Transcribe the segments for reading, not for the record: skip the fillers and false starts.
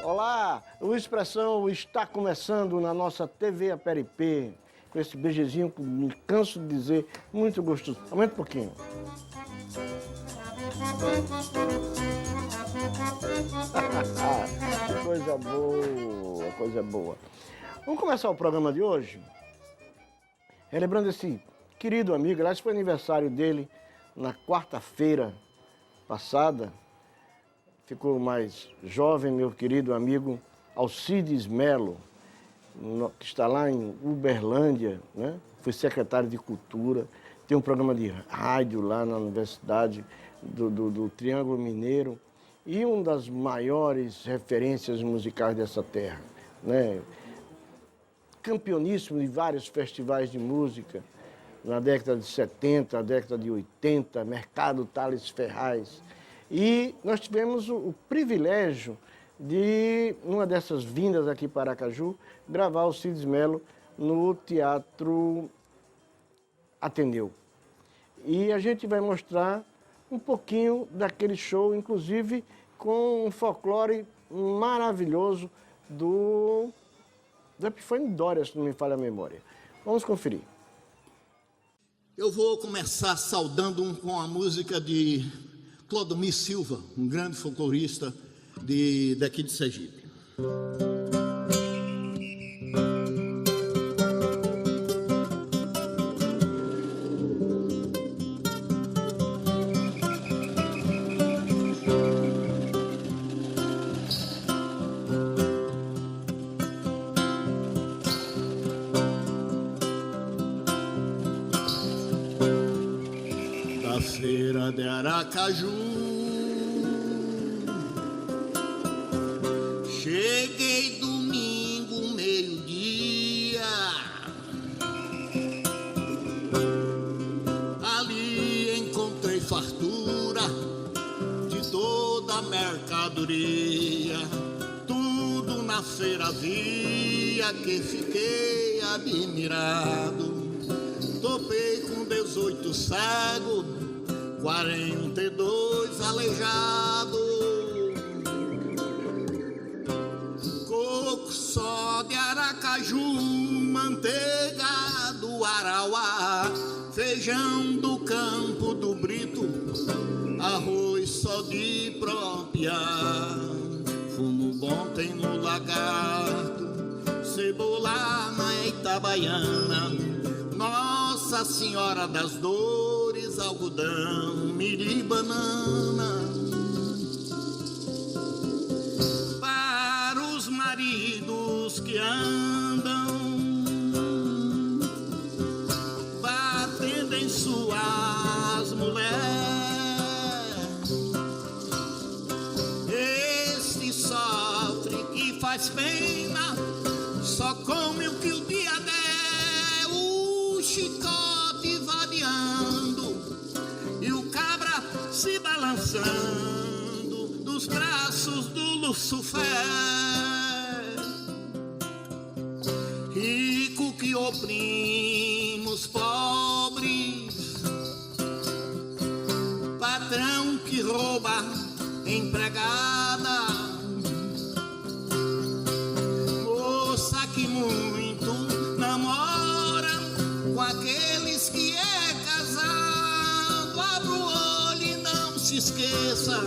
Olá, o Expressão está começando na nossa TV Aperipê, com esse beijezinho que me canso de dizer, muito gostoso. Aumenta um pouquinho. Coisa boa, coisa boa. Vamos começar o programa de hoje relembrando esse querido amigo. Aliás, foi aniversário dele na quarta-feira passada. Ficou mais jovem, meu querido amigo Alcides Melo, que está lá em Uberlândia, né? Foi secretário de Cultura, tem um programa de rádio lá na Universidade do Triângulo Mineiro e uma das maiores referências musicais dessa terra, né? Campeoníssimo de vários festivais de música, na década de 70, na década de 80, Mercado Tales Ferraz. E nós tivemos o privilégio de, numa dessas vindas aqui para Aracaju, gravar o Cides Melo no Teatro Ateneu. E a gente vai mostrar um pouquinho daquele show, inclusive com um folclore maravilhoso do Epifânio Doria, se não me falha a memória. Vamos conferir. Eu vou começar saudando com a música de Clodomir Silva, um grande folclorista daqui de Sergipe. Feira de Aracaju, cheguei domingo, meio-dia, ali encontrei fartura de toda a mercadoria, tudo na feira havia que fiquei admirado. Topei com 18 cegos, 42 aleijado, coco só de Aracaju, manteiga do Arauá, feijão do Campo do Brito, arroz só de própria, fumo bom tem no Lagarto, cebola na Itabaiana, Nossa Senhora das Dores, algodão, milho e banana. Para os maridos que andam batendo em suas mulheres, este sofre e faz pena, só come o que o dia der, o chicote vadeando e o cabra se balançando dos braços do Lucifer. Rico que oprime os pobres, patrão que rouba empregada, moça que muito namora com aqueles que é casado. Abra o olho e não se esqueça,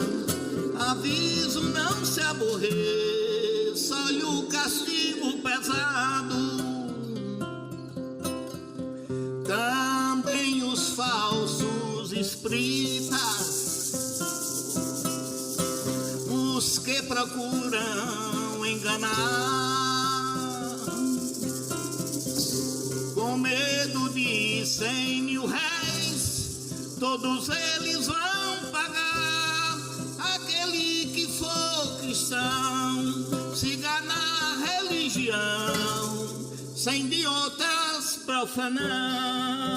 aviso, não se aborreça, olha o castigo pesado. Também os falsos espíritas, os que procuram enganar, com medo de 100.000 réis, todos eles vão pagar. Aquele que for cristão, siga na religião, sem de outras profanar.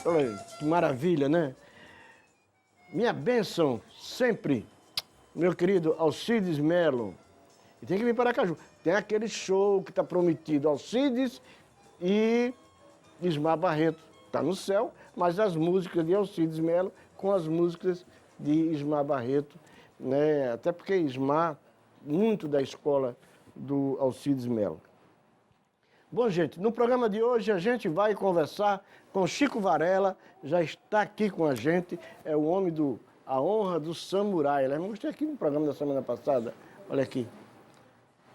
Olha, que maravilha, né? Minha bênção sempre, meu querido Alcides Melo. E tem que vir para Aracaju. Tem aquele show que está prometido, Alcides e Ismar Barreto. Está no céu, mas as músicas de Alcides Melo com as músicas de Ismar Barreto, né? Até porque Ismar, muito da escola do Alcides Melo. Bom, gente, no programa de hoje a gente vai conversar com Chico Varela, já está aqui com a gente, é o homem do A Honra do Samurai. Eu mostrei aqui no programa da semana passada, olha aqui,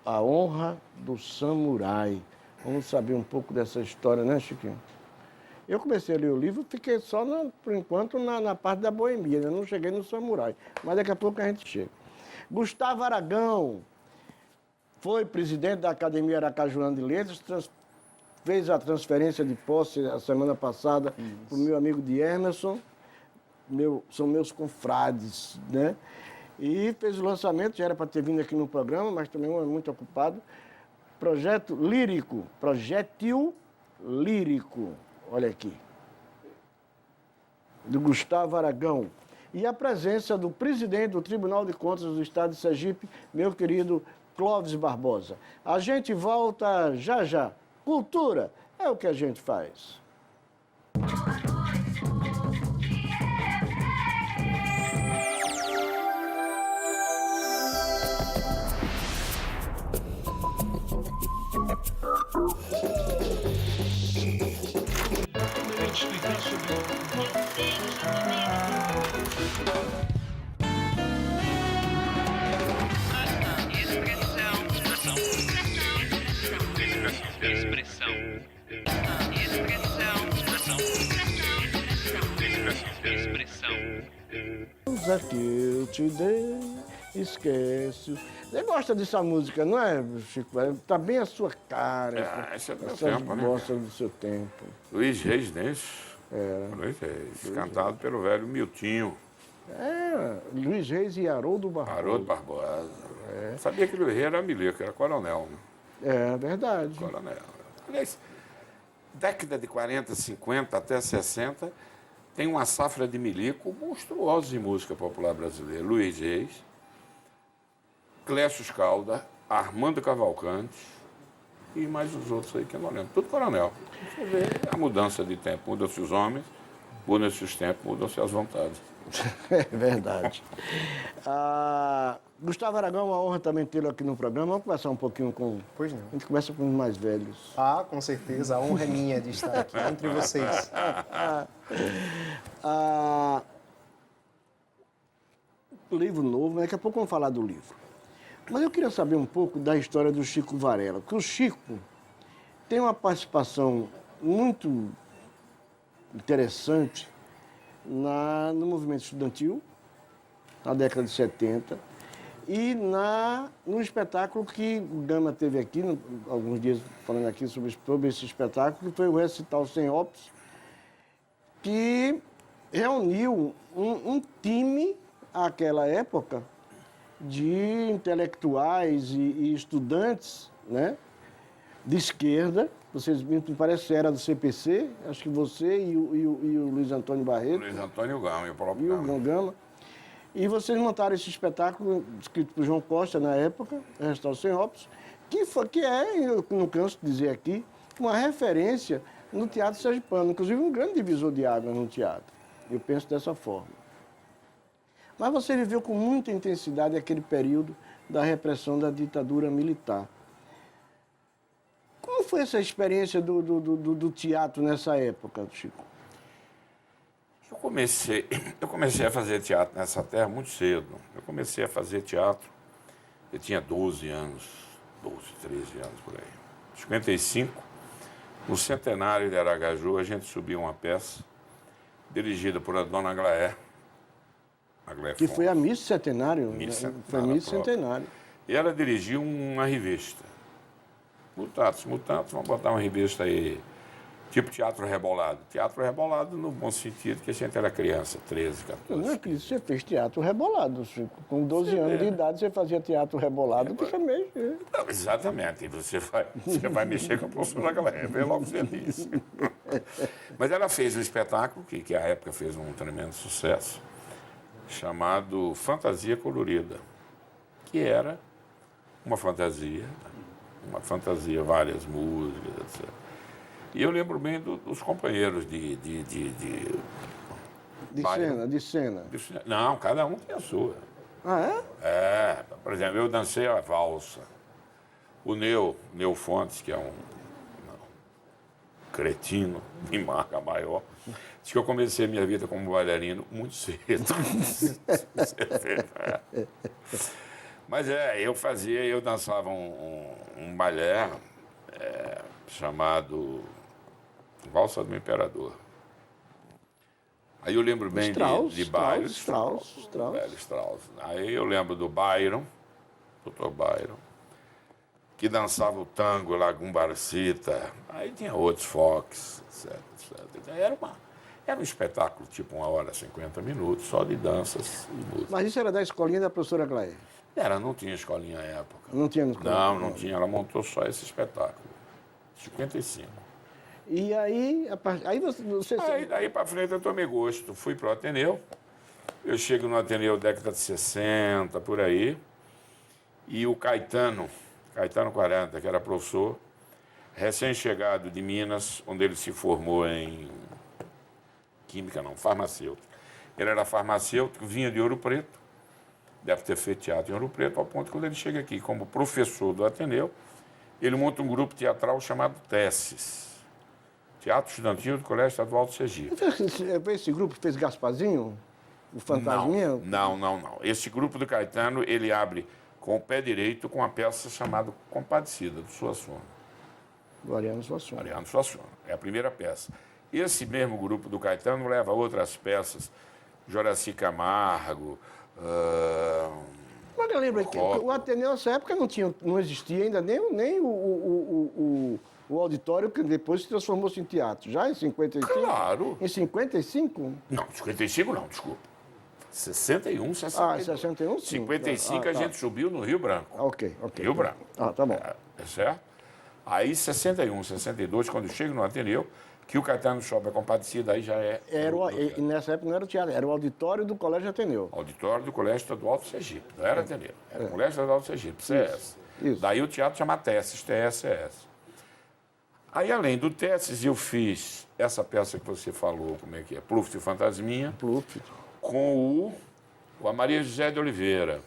A Honra do Samurai. Vamos saber um pouco dessa história, né, Chiquinho? Eu comecei a ler o livro, fiquei só, por enquanto, na parte da boemia, né? Não cheguei no Samurai, mas daqui a pouco a gente chega. Gustavo Aragão foi presidente da Academia Aracajuana de Letras, fez a transferência de posse a semana passada para o meu amigo de Emerson, são meus confrades, né? E fez o lançamento, já era para ter vindo aqui no programa, mas também é muito ocupado. Projeto lírico, Projetil Lírico, olha aqui, do Gustavo Aragão. E a presença do presidente do Tribunal de Contas do Estado de Sergipe, meu querido Clóvis Barbosa. A gente volta já já. Cultura é o que a gente faz. Usa que eu te dei, esquece. Você gosta dessa música, não é, Chico? Tá bem a sua cara. Esse é do meu Você tempo, né? gosta do seu tempo. Luiz Reis, né? Luiz Reis, cantado pelo velho Miltinho. Luiz Reis e Haroldo Barbosa. Haroldo Barbosa. Sabia que Luiz Reis era milico, era coronel, né? É verdade. Coronel. Aliás, década de 40, 50 até 60, tem uma safra de milico monstruosa em música popular brasileira. Luiz Reis, Clécio Scalda, Armando Cavalcante e mais os outros aí que eu não lembro. Tudo coronel. Você vê a mudança de tempo. Mudam-se os homens, mudam-se os tempos, mudam-se as vontades. É verdade. Gustavo Aragão, uma honra também tê-lo aqui no programa. Vamos conversar um pouquinho com... Pois não. A gente conversa com os mais velhos. Com certeza. A honra é minha de estar aqui entre vocês. Livro novo, daqui a pouco vamos falar do livro. Mas eu queria saber um pouco da história do Chico Varela, porque o Chico tem uma participação muito interessante no movimento estudantil, na década de 70, e no espetáculo que o Gama teve aqui, alguns dias falando aqui sobre esse espetáculo, que foi o Recital Sem Ops, que reuniu um time, àquela época, de intelectuais e estudantes, né, de esquerda. Vocês, me parece que era do CPC, acho que você e o Luiz Antônio Barreto. Luiz Antônio Gama e o próprio E Gama. o Gama. E vocês montaram esse espetáculo, escrito por João Costa na época, Recital Sem Ops, que é, eu não canso de dizer aqui, uma referência no teatro sergipano, inclusive um grande divisor de águas no teatro. Eu penso dessa forma. Mas você viveu com muita intensidade aquele período da repressão da ditadura militar. Como foi essa experiência do teatro nessa época, Chico? Eu comecei a fazer teatro nessa terra muito cedo. Eu comecei a fazer teatro, eu tinha 12 anos, 13 anos por aí. Em 55, no centenário de Aracaju, a gente subiu uma peça dirigida por a dona Aglaé. Que foi a Miss Centenário. Foi a Miss própria. Centenário. E ela dirigiu uma revista. Mutatos, vamos botar uma revista aí, tipo Teatro Rebolado. Teatro Rebolado no bom sentido, que a gente era criança, 13, 14. Não acredito, você fez teatro rebolado, Chico. Com 12 anos de idade, você fazia teatro rebolado, fica meio... Não, exatamente, e você vai mexer com a professora Aglaé, vê logo que você disse. Mas ela fez um espetáculo, que à época fez um tremendo sucesso, chamado Fantasia Colorida, que era uma fantasia, várias músicas, etc. E eu lembro bem dos companheiros De Bairro. cena. Não, cada um tem a sua. Ah, é? É, por exemplo, eu dancei a valsa. O Neu Fontes, que é um cretino de marca maior, disse que eu comecei minha vida como bailarino muito cedo. Mas eu dançava um balé chamado Valsa do Imperador. Aí eu lembro bem de Byron. Strauss. Velho Strauss. Aí eu lembro do Byron, Dr. Byron, que dançava o tango lá com Barcita. Aí tinha outros Fox, etc. Era um espetáculo, tipo 1 hora e 50 minutos, só de danças e música. Mas isso era da escolinha da professora Aglaé? Não tinha escolinha à época. Não tinha escolinha? Não tinha. Ela montou só esse espetáculo. 55. E aí, Daí para frente eu tomei gosto. Fui para o Ateneu. Eu chego no Ateneu década de 60, por aí. E o Caetano 40, que era professor, recém-chegado de Minas, onde ele se formou em farmacêutico. Ele era farmacêutico, vinha de Ouro Preto, deve ter feito teatro em Ouro Preto, ao ponto que quando ele chega aqui como professor do Ateneu, ele monta um grupo teatral chamado Tesses, Teatro Estudantil do Colégio Estadual do Sergipe. Esse grupo que fez Gasparzinho? O Fantasminha? Não. Esse grupo do Caetano, ele abre com o pé direito com uma peça chamada Compadecida, do Suassuna. Do Ariano Suassuna. Ariano Suassuna. É a primeira peça. Esse mesmo grupo do Caetano leva outras peças, Joraci Camargo. Mas eu lembro que o Ateneu, nessa época, não existia ainda nem o auditório, que depois se transformou-se em teatro. Já em 55? Claro. Em 55? Não, 55 não, desculpa. 61, 62. Ah, 61 sim. 55 a gente subiu no Rio Branco. Ok. Rio Branco. Tá bom. É certo? Aí 61, 62, quando chega no Ateneu, que o Caetano sobe a Compadecida, aí já é... E nessa época não era o teatro, era o auditório do Colégio Ateneu. Auditório do Colégio Estadual do Sergipe. Não era Ateneu, era o Colégio Estadual do Sergipe, CS. Isso. Daí o teatro chama Tesses, TSS. Aí, além do Tesses, eu fiz essa peça que você falou, como é que é? Pluft e Fantasminha. Pluft. Com a Maria José de Oliveira.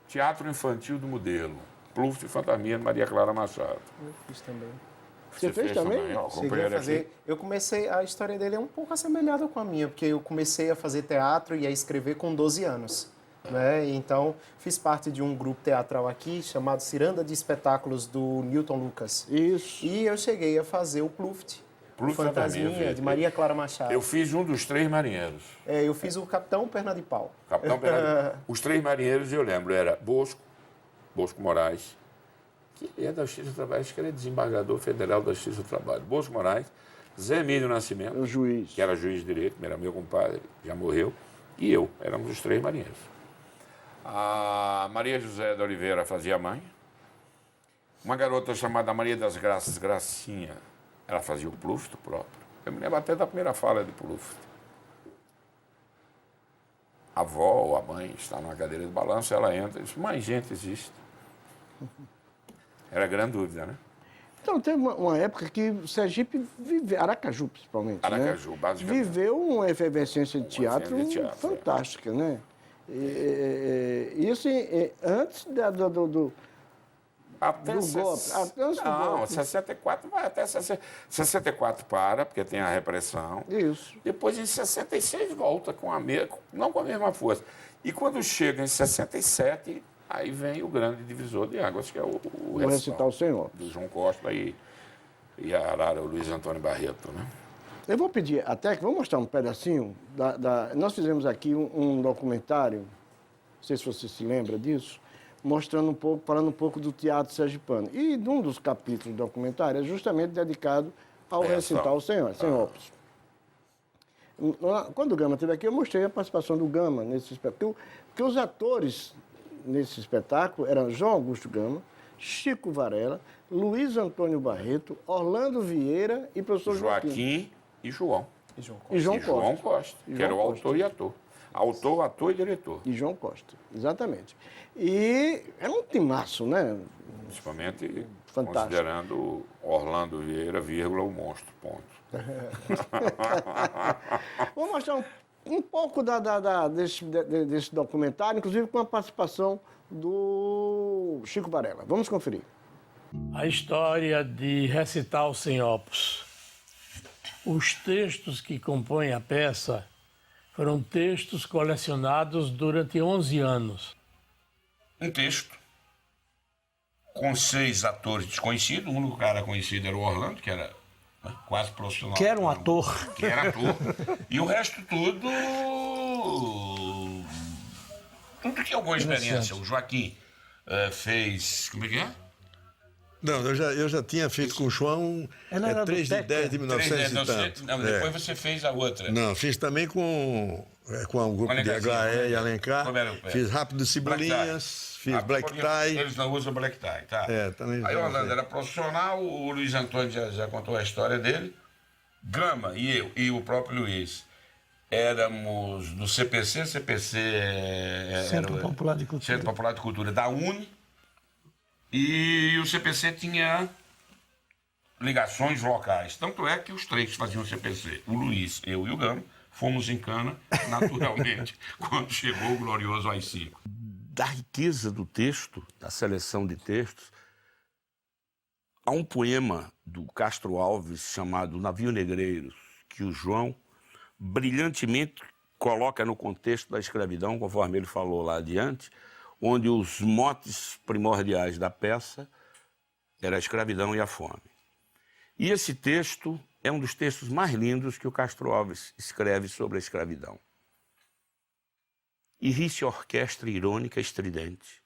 Teatro Infantil do Modelo. Pluft e Fantasminha de Maria Clara Machado. Eu fiz também. Você fez também? Não, Cheguei a fazer. Eu comecei, a história dele é um pouco assemelhada com a minha, porque eu comecei a fazer teatro e a escrever com 12 anos. Né? Então, fiz parte de um grupo teatral aqui chamado Ciranda de Espetáculos do Newton Lucas. Isso. E eu cheguei a fazer o Pluft. Fantasminha, de Maria Clara Machado. Eu fiz um dos Três Marinheiros. Eu fiz o Capitão Perna de Pau. Capitão Perna. Os Três Marinheiros, eu lembro, era Bosco Moraes, que é da Justiça do Trabalho, acho que ele é desembargador federal da Justiça do Trabalho. Bosco Moraes, Zé Emílio Nascimento, O juiz. que era juiz de direito, era meu compadre, já morreu, e eu, éramos os Três Marinheiros. A Maria José de Oliveira fazia a mãe, uma garota chamada Maria das Graças, Gracinha, ela fazia o Pluft próprio. Eu me lembro até da primeira fala de Pluft. A avó ou a mãe está numa cadeira de balanço, ela entra e diz, mãe, gente, existe. Era grande dúvida, né? Então, teve uma época que Sergipe viveu, Aracaju principalmente, Aracaju, né? basicamente. Viveu uma efervescência de teatro, teatro, fantástica, né? Isso antes do Até do golpe. Antes do não, golpe. 64 vai até 64 para, porque tem a repressão. Isso. Depois, em 66, volta não com a mesma força. E quando chega em 67, aí vem o grande divisor de águas, que é o Recital o Senhor. do João Costa e a Arara, o Luiz Antônio Barreto, né? Eu vou pedir a técnica, vou mostrar um pedacinho. Nós fizemos aqui um documentário, não sei se você se lembra disso, mostrando um pouco, falando um pouco do teatro sergipano. E um dos capítulos do documentário é justamente dedicado ao Recital o Senhor, Senhópolis. Quando o Gama esteve aqui, eu mostrei a participação do Gama nesse espetáculo. Porque os atores nesse espetáculo eram João Augusto Gama, Chico Varela, Luiz Antônio Barreto, Orlando Vieira e professor Joaquim e João. E João E João Costa. Costa, E que era o João autor e ator. Autor, ator e diretor. E João Costa, exatamente. E é um timaço, né? Principalmente Fantástico. considerando Orlando Vieira, vírgula, o monstro, ponto. Vou mostrar um pouco desse documentário, inclusive com a participação do Chico Varela. Vamos conferir. A história de Recital Sem Opus. Os textos que compõem a peça foram textos colecionados durante 11 anos. Um texto com 6 atores desconhecidos. O único cara conhecido era o Orlando, que era quase profissional. Que era um ator. Que era ator. E o resto tudo que é alguma experiência. O Joaquim fez... Como é que é? Não, eu já tinha feito com o João 3 de 10 de 1900 e tanto. Não, depois você fez a outra. Não, fiz também com o grupo de HE e Alencar. Fiz Rápido Cebolinhas, fiz Black Tie. Eles não usam Black Tie, tá? Também. Aí o Orlando era profissional, o Luiz Antônio já contou a história dele. Gama e eu, e o próprio Luiz, éramos do CPC. Centro Popular de Cultura. Centro Popular de Cultura da UNE. E o CPC tinha ligações locais. Tanto é que os 3 faziam o CPC. O Luiz, eu e o Gama, fomos em Cana, naturalmente, quando chegou o glorioso AI-5. Da riqueza do texto, da seleção de textos, há um poema do Castro Alves chamado Navio Negreiros, que o João brilhantemente coloca no contexto da escravidão, conforme ele falou lá adiante, onde os motes primordiais da peça eram a escravidão e a fome. E esse texto é um dos textos mais lindos que o Castro Alves escreve sobre a escravidão. E ri-se a orquestra irônica estridente,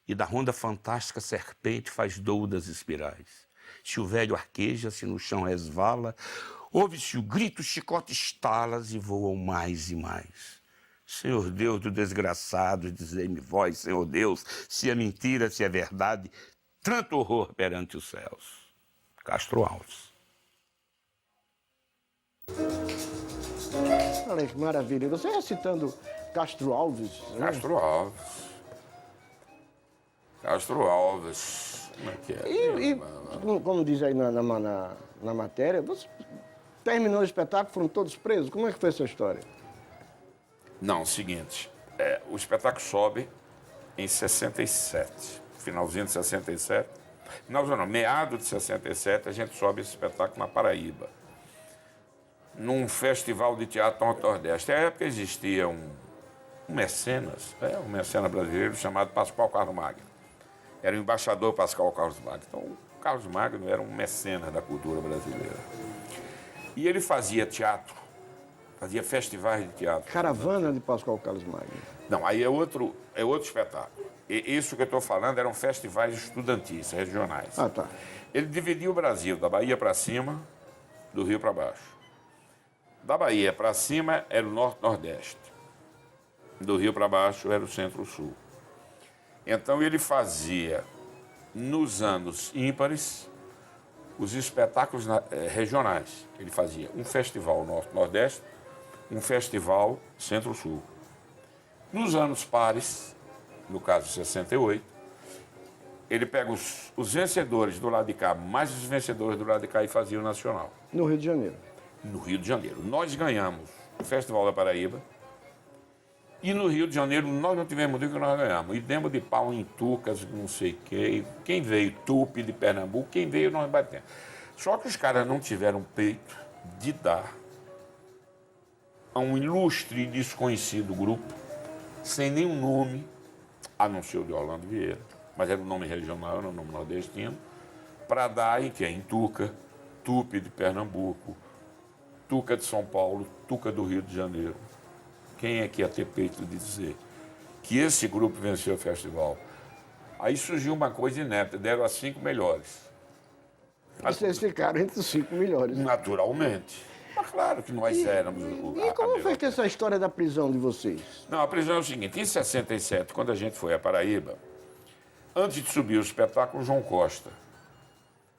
e da ronda fantástica serpente faz doudas espirais. Se o velho arqueja, se no chão resvala, ouve-se o grito, chicote estalas e voam mais e mais. Senhor Deus do desgraçado, dizei-me vós, Senhor Deus, se é mentira, se é verdade, tanto horror perante os céus. Castro Alves. Olha que maravilha. Você recitando Castro Alves, né? Castro Alves. Castro Alves. Como é que é? E como diz aí na matéria, você terminou o espetáculo, foram todos presos? Como é que foi essa história? Não, o seguinte, o espetáculo sobe em 67, finalzinho de 67. Não, meado de 67, a gente sobe esse espetáculo na Paraíba, num festival de teatro Nordeste. Na época existia um mecenas, um mecenas brasileiro chamado Pascoal Carlos Magno. Era o embaixador Pascoal Carlos Magno. Então, o Carlos Magno era um mecenas da cultura brasileira. E ele fazia teatro. Fazia festivais de teatro. Caravana de Pascoal Carlos Magno. Não, aí é outro espetáculo. E isso que eu estou falando eram festivais estudantis, regionais. Ah, tá. Ele dividia o Brasil da Bahia para cima, do Rio para baixo. Da Bahia para cima era o Norte-Nordeste. Do Rio para baixo era o Centro-Sul. Então ele fazia, nos anos ímpares, os espetáculos regionais. Ele fazia um festival Norte-Nordeste, um festival Centro-Sul. Nos anos pares, no caso 68, ele pega os vencedores do lado de cá, mais os vencedores do lado de cá e fazia o nacional. No Rio de Janeiro. No Rio de Janeiro. Nós ganhamos o Festival da Paraíba e no Rio de Janeiro nós não tivemos dúvida que nós ganhamos. E demos de pau em Tucas, não sei o quê. Quem veio, Tupi de Pernambuco, quem veio nós batemos. Só que os caras não tiveram peito de dar a um ilustre e desconhecido grupo, sem nenhum nome, a não ser o de Orlando Vieira, mas era um nome regional, era um nome nordestino, para dar em quem? Em Tuca, Tupi de Pernambuco, Tuca de São Paulo, Tuca do Rio de Janeiro. Quem é que ia ter peito de dizer que esse grupo venceu o festival? Aí surgiu uma coisa inédita, deram as 5 melhores. Vocês ficaram entre os 5 melhores. Naturalmente. Mas claro que nós éramos... E como foi que essa história da prisão de vocês? Não, a prisão é o seguinte, em 67, quando a gente foi à Paraíba, Antes de subir o espetáculo, João Costa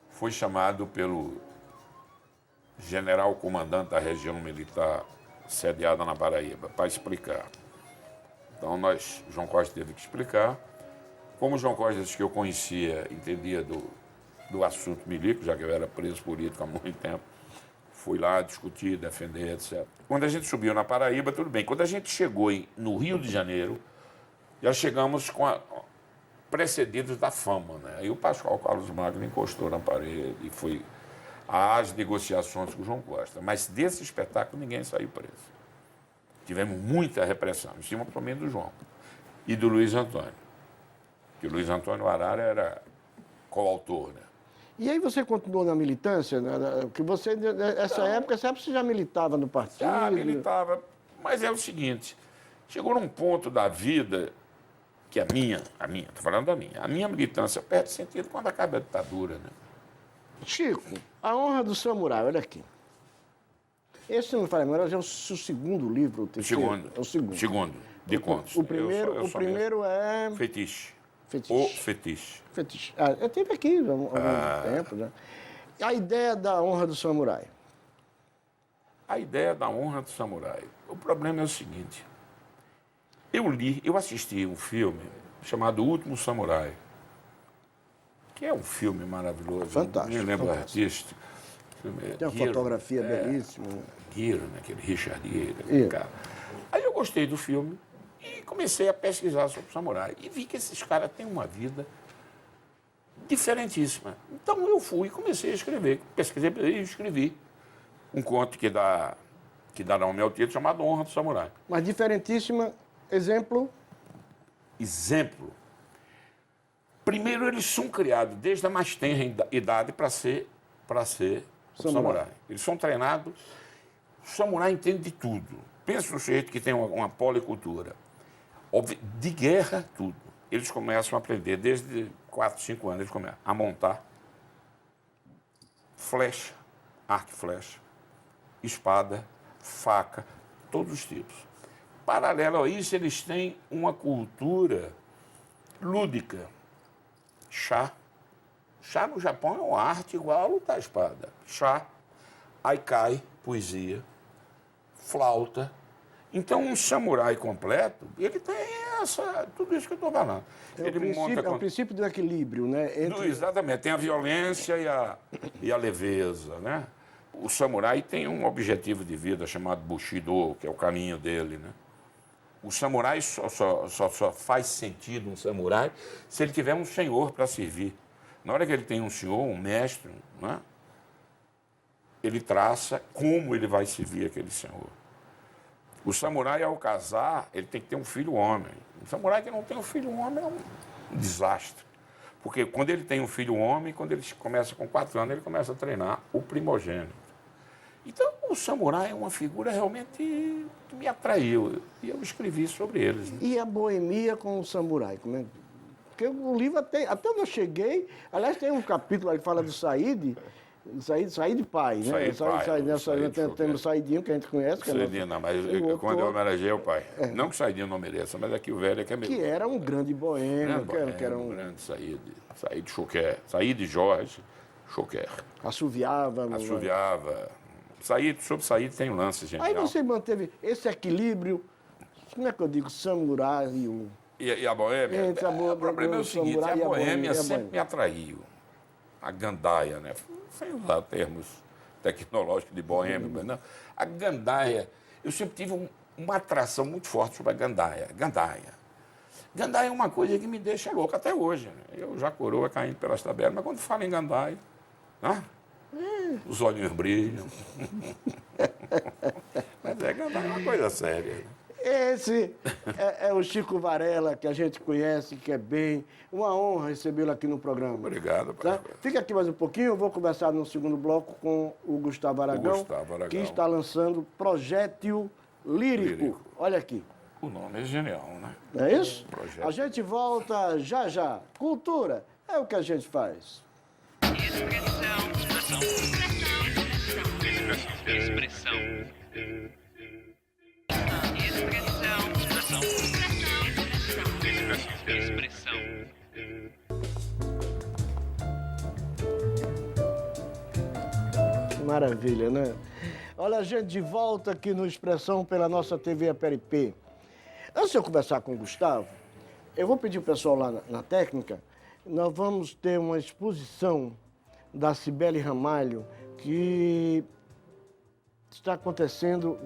foi chamado pelo general comandante da região militar sediada na Paraíba para explicar. Então, João Costa teve que explicar. Como o João Costa disse que eu conhecia, entendia do assunto milico, já que eu era preso político há muito tempo, fui lá discutir, defender, etc. Quando a gente subiu na Paraíba, tudo bem. Quando a gente chegou no Rio de Janeiro, já chegamos precedidos da fama, né? Aí o Pascoal Carlos Magno encostou na parede e foi às negociações com o João Costa. Mas desse espetáculo ninguém saiu preso. Tivemos muita repressão, em cima pelo menos do João e do Luiz Antônio. Que o Luiz Antônio Arara era coautor, né? E aí você continuou na militância? Que você, nessa época você já militava no partido? Já militava, mas é o seguinte, chegou num ponto da vida que a minha, estou falando da minha, a minha militância perde sentido quando acaba a ditadura, né? Chico, A Honra do Samurai, olha aqui. Esse, não me fala memória, é o seu segundo livro, o terceiro? Segundo. É o segundo. Segundo, de contos. O primeiro é... Fetiche. Fetiche. O Fetiche. Fetiche. Eu tive aqui há algum tempo, né? A ideia da Honra do Samurai. A ideia da Honra do Samurai. O problema é o seguinte. Eu assisti um filme chamado O Último Samurai, que é um filme maravilhoso. Fantástico. Eu me lembro do artista. Tem uma fotografia belíssima. Giro, né? Aquele Richard Gere, aquele cara. Aí eu gostei do filme e comecei a pesquisar sobre o samurai. E vi que esses caras têm uma vida diferentíssima. Então eu fui e comecei a escrever. Pesquisei e escrevi um conto que dá nome ao título, chamado Honra do Samurai. Mas diferentíssima, exemplo? Exemplo. Primeiro, eles são criados desde a mais tenra idade para ser samurai. Eles são treinados. O samurai entende de tudo. Pensa no sujeito que tem uma policultura. De guerra, tudo. Eles começam a aprender, desde 4, 5 anos, eles começam a montar flecha, arco e flecha, espada, faca, todos os tipos. Paralelo a isso, eles têm uma cultura lúdica. Chá. Chá no Japão é uma arte igual a lutar a espada. Chá, haikai, poesia, flauta. Então, um samurai completo, ele tem tudo isso que eu estou falando. É o princípio do equilíbrio, né? Exatamente, tem a violência e a leveza, né? O samurai tem um objetivo de vida chamado Bushido, que é o caminho dele, né? O samurai só faz sentido um samurai se ele tiver um senhor para servir. Na hora que ele tem um senhor, um mestre, né? Ele traça como ele vai servir aquele senhor. O samurai, ao casar, ele tem que ter um filho homem. O samurai que não tem um filho homem é um desastre. Porque quando ele tem um filho homem, quando ele começa com 4 anos, ele começa a treinar o primogênito. Então, o samurai é uma figura realmente que me atraiu. E eu escrevi sobre eles. Né? E a boemia com o samurai? Como é? Porque o livro, até onde eu cheguei... Aliás, tem um capítulo aí que fala do Said pai, né? Tem o Saidinho, que a gente conhece. Saidinho, não, mas quando eu homenageei o pai. Não que o Saidinho não mereça, mas aqui o velho é que é melhor. Que era um grande boêmio. Que era um grande Said Choquer. Said Jorge Choquer. Assoviava. Sobre Said tem um lance genial. Aí você manteve esse equilíbrio, como é que eu digo, samurai e a boêmia? O problema é o seguinte, a boêmia sempre me atraiu. A gandaia, né? Sem usar termos tecnológicos de boêmio, mas não. A gandaia, eu sempre tive uma atração muito forte sobre a gandaia. Gandaia é uma coisa que me deixa louco até hoje. Né? Eu já coroa caindo pelas tabelas, mas quando falo em gandaia, né? Os olhinhos brilham. Mas gandaia é uma coisa séria. Né? Esse é o Chico Varela, que a gente conhece, que é bem. Uma honra recebê-lo aqui no programa. Obrigado, pai. Tá? Fica aqui mais um pouquinho, eu vou conversar no segundo bloco com o Gustavo Aragão, que está lançando Projétil Lírico. Olha aqui. O nome é genial, né? Não é isso? Projétil. A gente volta já já. Cultura é o que a gente faz. Expressão. Maravilha, né? Olha a gente de volta aqui no Expressão pela nossa TV APRP. Antes de eu conversar com o Gustavo, eu vou pedir o pessoal lá na técnica, nós vamos ter uma exposição da Cibele Ramalho que está acontecendo,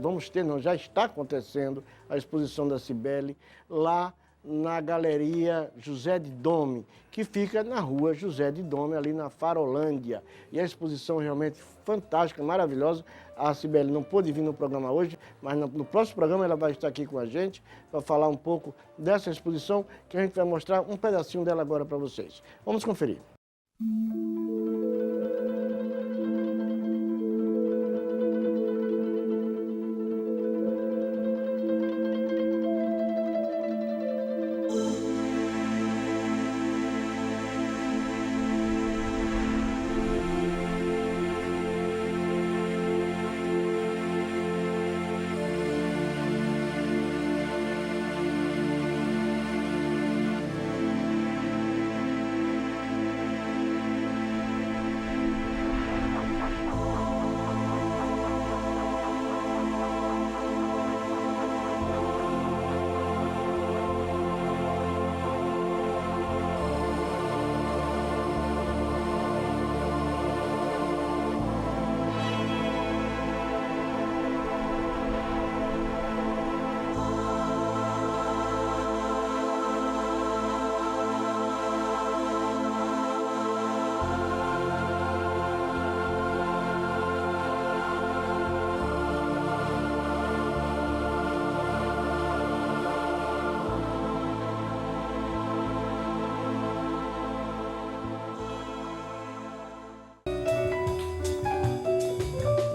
já está acontecendo a exposição da Cibele lá na Galeria José de Dome, que fica na rua José de Dome, ali na Farolândia. E a exposição é realmente fantástica, maravilhosa. A Cibele não pôde vir no programa hoje, mas no próximo programa ela vai estar aqui com a gente para falar um pouco dessa exposição, que a gente vai mostrar um pedacinho dela agora para vocês. Vamos conferir.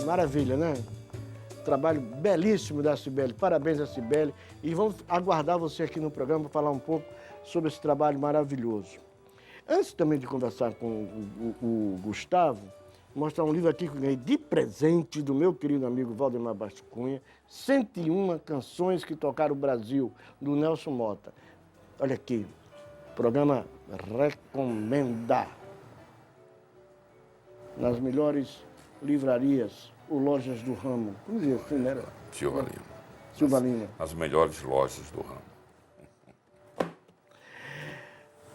Maravilha, né? Trabalho belíssimo da Cibele. Parabéns a Cibele. E vamos aguardar você aqui no programa para falar um pouco sobre esse trabalho maravilhoso. Antes também de conversar com o Gustavo, mostrar um livro aqui que eu ganhei de presente do meu querido amigo Valdemar Bascunha, 101 canções que tocaram o Brasil, do Nelson Mota. Olha aqui, programa Recomenda. Nas melhores livrarias ou lojas do ramo. Como dizia assim, né? Silva Lima. Silva Lima. As melhores lojas do ramo.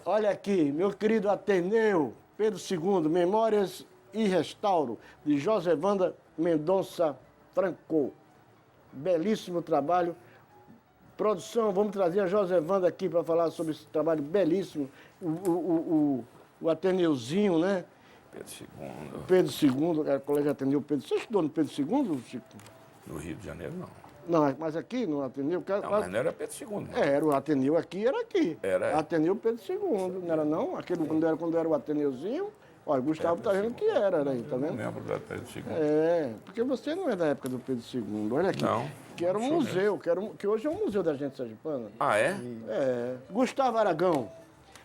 Olha aqui, meu querido Ateneu, Pedro II, Memórias e Restauro, de José Wanda Mendonça Franco. Belíssimo trabalho. Produção, vamos trazer a José Wanda aqui para falar sobre esse trabalho belíssimo. O Ateneuzinho, né? Pedro II. Pedro II, a colega Ateneu Pedro. Você estudou no Pedro II, Chico? No Rio de Janeiro, não. Não, mas aqui no Ateneu... Não, mas não era Pedro II. Não. Era, o Ateneu aqui era aqui. Era. Ateneu Pedro II, não era não? Aquele quando era o Ateneuzinho, olha, o Gustavo está vendo que era aí, tá vendo? Não lembro da Pedro II. É, porque você não é da época do Pedro II. Olha aqui. Não. Que era um museu, que hoje é um museu da gente sergipana. Ah, é? É. Gustavo Aragão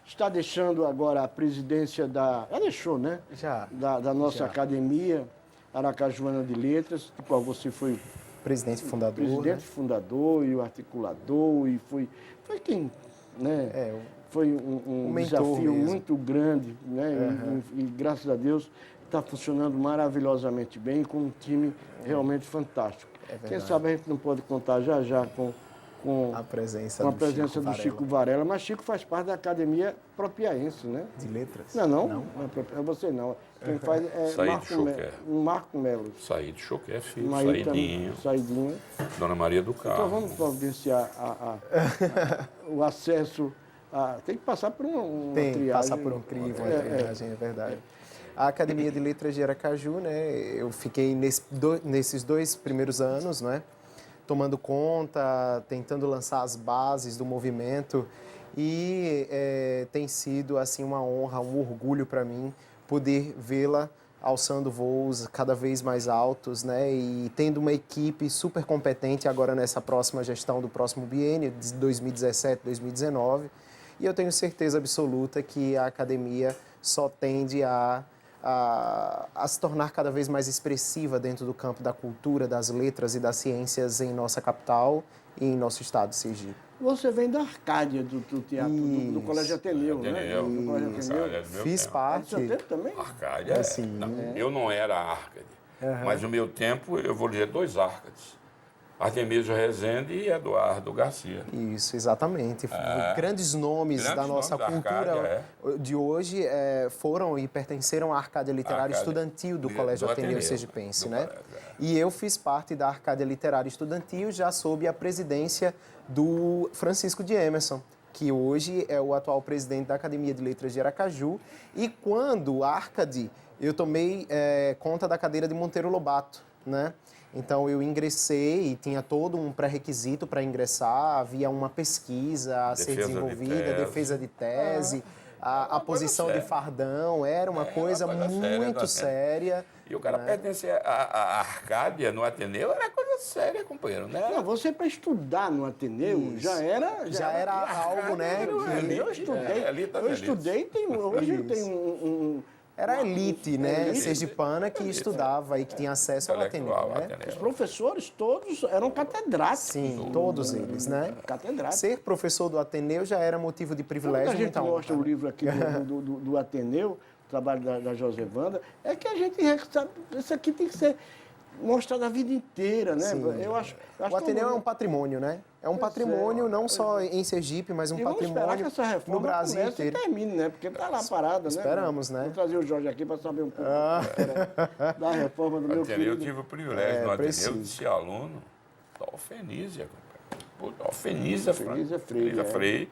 está deixando agora a presidência da... Já deixou, né? Já. Da nossa academia Aracajuana de Letras, do qual você foi Presidente fundador. presidente fundador e o articulador, e foi quem, né? Foi um desafio mesmo. muito grande, né? E graças a Deus está funcionando maravilhosamente bem, com um time realmente fantástico. Quem sabe a gente não pode contar já com a presença do Chico Varela, mas Chico faz parte da Academia Propiaense, né? De Letras? Não é você não. Quem faz é Marco Melo. Saído Choquer, filho, Saidinho. Saidinho. Dona Maria do Carmo. Então vamos providenciar o acesso a... Tem que passar por uma triagem. Passar por um crivo, uma triagem, é verdade. A Academia de Letras de Aracaju, né? Eu fiquei nesses 2 primeiros anos, né? Tomando conta, tentando lançar as bases do movimento, e tem sido assim uma honra, um orgulho para mim poder vê-la alçando voos cada vez mais altos, né? E tendo uma equipe super competente agora nessa próxima gestão do próximo biênio, de 2017, 2019. E eu tenho certeza absoluta que a academia só tende a se tornar cada vez mais expressiva dentro do campo da cultura, das letras e das ciências em nossa capital e em nosso estado, Sergipe. Você vem da Arcádia, do teatro, do Colégio Ateneu, né? Do Colégio Ateneu. Fiz parte. Você teve também? Arcádia, Sim. Eu não era Arcádia. Mas no meu tempo, eu vou dizer 2 Árcades. Artemísio Rezende e Eduardo Garcia. Isso, exatamente. Grandes nomes da nossa nomes da cultura Arcádia, de hoje foram e pertenceram à Arcádia Literária Estudantil do Colégio Ateneu Sergipense, né? E eu fiz parte da Arcádia Literária Estudantil já sob a presidência do Francisco de Emerson, que hoje é o atual presidente da Academia de Letras de Aracaju. E quando Arcade, eu tomei conta da cadeira de Monteiro Lobato, né? Então, eu ingressei e tinha todo um pré-requisito para ingressar, havia uma pesquisa a ser desenvolvida, defesa de tese, a posição de fardão, era uma coisa muito séria. E o cara pertencer à Arcádia, no Ateneu, era coisa séria, companheiro, né? Não, você para estudar no Ateneu já era algo, né? Eu estudei, hoje tem um era a elite, né? Sergipana que estudava e que tinha acesso ao Ateneu, né? Os professores todos eram catedráticos. Sim, todos eles, né? Catedráticos. Ser professor do Ateneu já era motivo de privilégio. Quando a gente mostra o livro aqui do Ateneu, o trabalho da Josevanda, é que a gente sabe, isso aqui tem que ser mostrado a vida inteira, né? Eu acho o Ateneu é um patrimônio, né? É um patrimônio não só em Sergipe, mas um patrimônio que essa reforma no Brasil inteiro. E termine, né? Porque está lá parada, Esperamos, né? Vou trazer o Jorge aqui para saber um pouco da reforma do meu querido. Eu tive o privilégio no Ateneu de ser aluno da Alfenísia, compadre. Alfenísia Freire.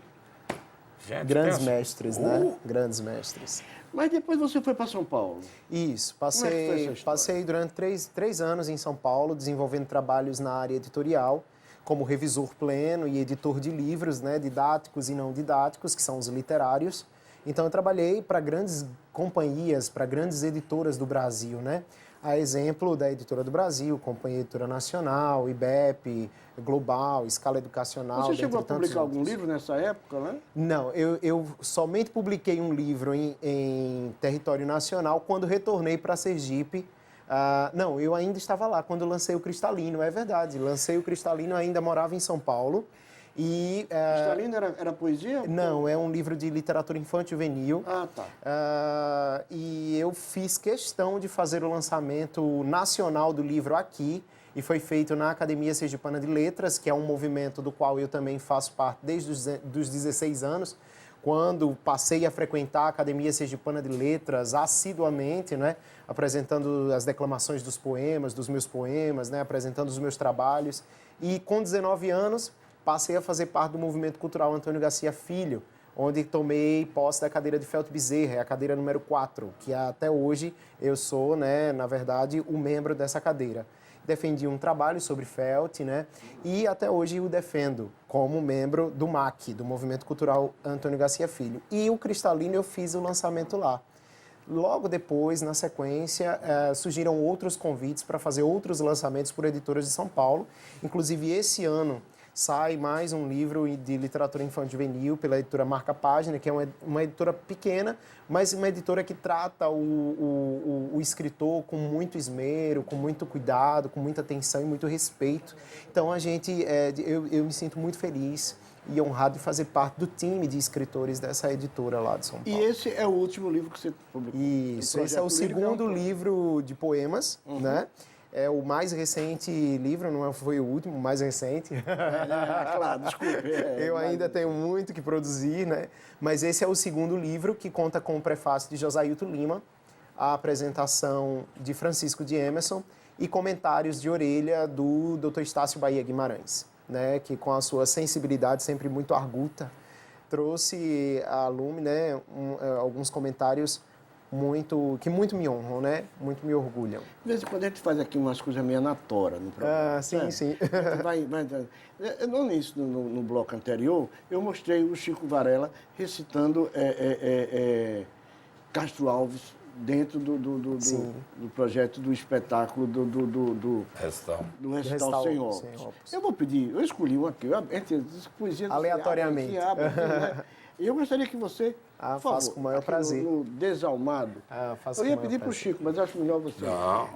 Gente, grandes mestres, né? Grandes mestres. Mas depois você foi para São Paulo. Isso, passei durante três anos em São Paulo, desenvolvendo trabalhos na área editorial, como revisor pleno e editor de livros, né, didáticos e não didáticos, que são os literários. Então, eu trabalhei para grandes companhias, para grandes editoras do Brasil, né? A exemplo da Editora do Brasil, Companhia Editora Nacional, IBEP, Global, Escala Educacional. Você chegou a publicar algum livro nessa época, né? Não, eu somente publiquei um livro em território nacional quando retornei para Sergipe. Não, eu ainda estava lá quando lancei o Cristalino, é verdade. Lancei o Cristalino, ainda morava em São Paulo. Cristalino era poesia? Não, é um livro de literatura infantil juvenil. Tá. E eu fiz questão de fazer o lançamento nacional do livro aqui, e foi feito na Academia Sergipana de Letras, que é um movimento do qual eu também faço parte desde os 16 anos, quando passei a frequentar a Academia Sergipana de Letras assiduamente, né, apresentando as declamações dos poemas, dos meus poemas, né, apresentando os meus trabalhos. E com 19 anos, passei a fazer parte do movimento cultural Antônio Garcia Filho, onde tomei posse da cadeira de Felt Bezerra, a cadeira número 4, que até hoje eu sou, né, na verdade, o membro dessa cadeira. Defendi um trabalho sobre Felt, né, e até hoje o defendo como membro do MAC, do Movimento Cultural Antônio Garcia Filho. E o Cristalino eu fiz o lançamento lá. Logo depois, na sequência, surgiram outros convites para fazer outros lançamentos por editoras de São Paulo. Inclusive, esse ano sai mais um livro de literatura infantil juvenil pela editora Marca Página, que é uma editora pequena, mas uma editora que trata o escritor com muito esmero, com muito cuidado, com muita atenção e muito respeito. Então, eu me sinto muito feliz e honrado de fazer parte do time de escritores dessa editora lá de São Paulo. E esse é o último livro que você publicou? Isso, esse é o segundo livro de poemas, né? É o mais recente livro, não foi o último, o mais recente. Claro, desculpe. Eu ainda tenho muito que produzir, né? Mas esse é o segundo livro, que conta com o prefácio de Josailton Lima, a apresentação de Francisco de Emerson e comentários de orelha do Dr. Estácio Bahia Guimarães, né? Que com a sua sensibilidade sempre muito arguta, trouxe à lume, né, alguns comentários que muito me honram, né? Muito me orgulham. De vez em quando a gente faz aqui umas coisas meio na tora no programa. Sim. Não nisso, no bloco anterior, eu mostrei o Chico Varela recitando Castro Alves dentro do projeto do espetáculo do Recital Sem Óculos. Eu vou pedir, eu escolhi um aqui, poesia aleatoriamente. E eu gostaria que você, por favor, faço com o maior prazer. No Desalmado. Eu ia pedir para o Chico, mas acho melhor você. Não,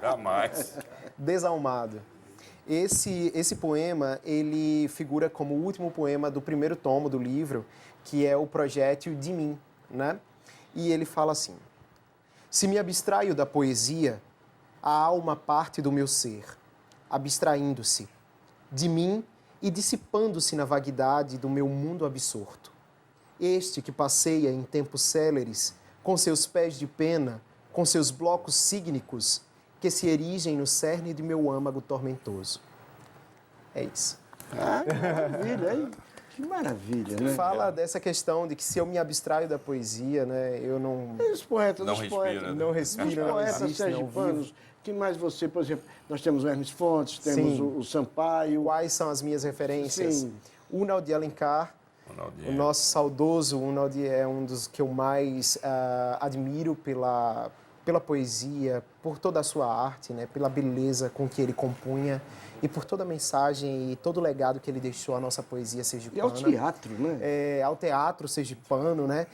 jamais. Desalmado. Esse poema, ele figura como o último poema do primeiro tomo do livro, que é o Projétil de Mim, né? E ele fala assim: se me abstraio da poesia, a alma parte do meu ser, abstraindo-se de mim e dissipando-se na vaguidade do meu mundo absorto. Este que passeia em tempos céleres, com seus pés de pena, com seus blocos sígnicos, que se erigem no cerne de meu âmago tormentoso. É isso. Ah, que maravilha, hein? Que maravilha, né? Fala dessa questão de que se eu me abstraio da poesia, né, eu não... Os poetas, Não os respira, poetas, né? Não respiro, os não poetas existe, não sergipanos, vivo. que mais você, por exemplo, nós temos o Hermes Fontes, temos Sim. o Sampaio. Quais são as minhas referências? Sim. Unal de Alencar, Ronaldinho. o nosso saudoso Unal é um dos que eu mais admiro pela poesia, por toda a sua arte, né, pela beleza com que ele compunha e por toda a mensagem e todo o legado que ele deixou à nossa poesia E sergipana. ao teatro, né? Ao teatro sergipano, né?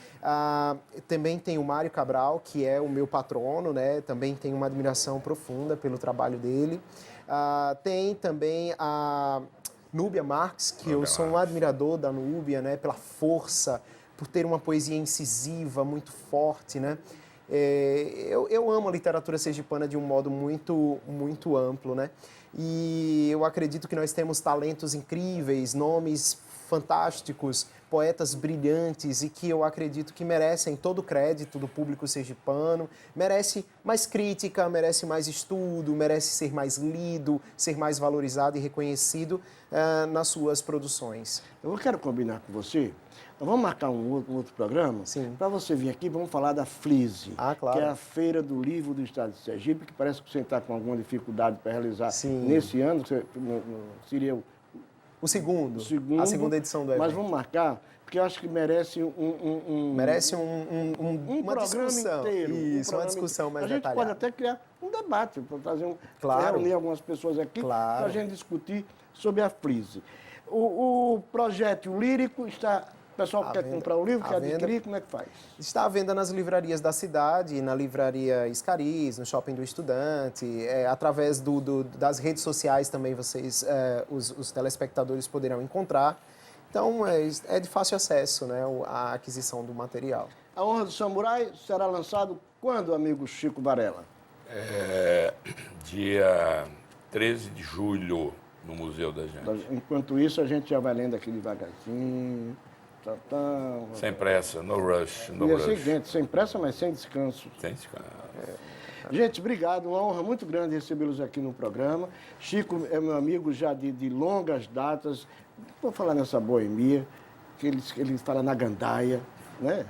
Também tem o Mário Cabral, que é o meu patrono, né? Também tenho uma admiração profunda pelo trabalho dele. Tem também a Núbia Marques, que eu sou um admirador da Núbia, né? Pela força, por ter uma poesia incisiva, muito forte, né? Eu amo a literatura sergipana de um modo muito, muito amplo, né? E eu acredito que nós temos talentos incríveis, nomes fantásticos, poetas brilhantes e que eu acredito que merecem todo o crédito do público sergipano, merece mais crítica, merece mais estudo, merece ser mais lido, ser mais valorizado e reconhecido nas suas produções. Eu quero combinar com você. Nós vamos marcar um outro programa. Sim. Para você vir aqui, vamos falar da FLISE, Claro. que é a Feira do Livro do Estado de Sergipe, que parece que você está com alguma dificuldade para realizar Sim. nesse ano, que seria O segundo, o segundo. a segunda edição do evento. Mas vamos marcar, porque eu acho que merece Merece um uma programa discussão. inteiro. Isso, uma programa discussão mais A gente detalhada. pode até criar um debate, para fazer Claro. reunir algumas pessoas aqui Claro. para a gente discutir sobre a FLISE. O projeto lírico está... O pessoal que quer comprar o livro, à quer venda. adquirir, como é que faz? Está à venda nas livrarias da cidade, na livraria Escariz, no Shopping do Estudante, através das redes sociais também vocês, os telespectadores poderão encontrar. Então, é de fácil acesso, né, a aquisição do material. A Honra do Samurai será lançado quando, amigo Chico Varela? Dia 13 de julho, no Museu da Gente. Enquanto isso, a gente já vai lendo aqui devagarzinho. Sem pressa, no rush, no E é rush. seguinte, sem pressa, mas sem descanso. Sem descanso. Gente, obrigado. Uma honra muito grande recebê-los aqui no programa. Chico é meu amigo já de longas datas. Vou falar nessa boemia, que ele fala na gandaia, né?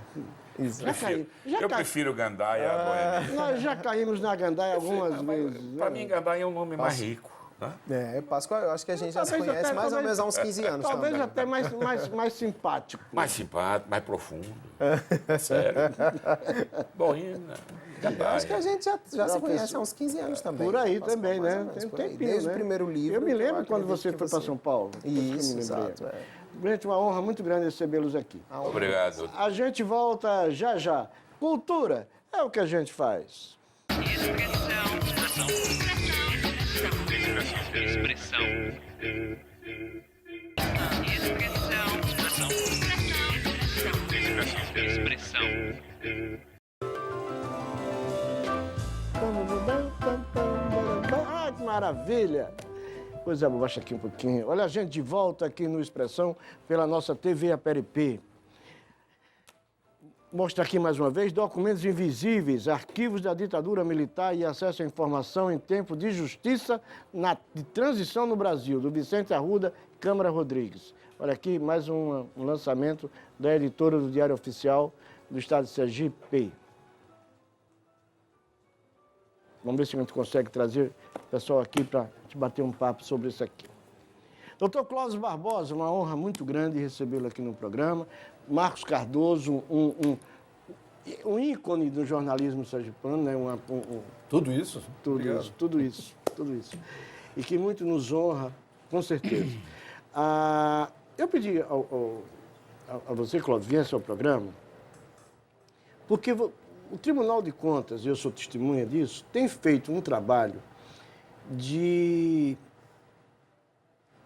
Eu prefiro Gandaia a Boêmia. Nós já caímos na gandaia algumas vezes. Para né? mim, Gandaia é um nome mais rico. Né? Páscoa, eu acho que a gente já se Talvez conhece até- mais ou talvez- menos há uns 15 anos Talvez também. até mais simpático. Mais simpático, mais profundo. Sério. Boêmia, Gandaia. Acho que a gente já se conhece fez- há uns 15 anos também. Por aí Páscoa, também, mais né? ou menos Tem um por aí. tempinho, Desde né? o primeiro livro. Eu me lembro acredito quando você que foi para São Paulo. Depois que eu me Isso, lembrei. exato. Gente, uma honra muito grande recebê-los aqui. Obrigado. A gente volta já já. Cultura é o que a gente faz. Ah, que maravilha! Coisa boa, baixa aqui um pouquinho. Olha a gente de volta aqui no Expressão pela nossa TV Aperipê. Mostra aqui mais uma vez documentos invisíveis, arquivos da ditadura militar e acesso à informação em tempo de justiça de transição no Brasil, do Vicente Arruda e Câmara Rodrigues. Olha aqui mais um lançamento da editora do Diário Oficial do Estado de Sergipe. Vamos ver se a gente consegue trazer o pessoal aqui para te bater um papo sobre isso aqui. Doutor Cláudio Barbosa, uma honra muito grande recebê-lo aqui no programa. Marcos Cardoso, um ícone do jornalismo sergipano, né? Tudo isso? Tudo isso. E que muito nos honra, com certeza. Eu pedi a você, Cláudio, viesse ao programa, porque o Tribunal de Contas, e eu sou testemunha disso, tem feito um trabalho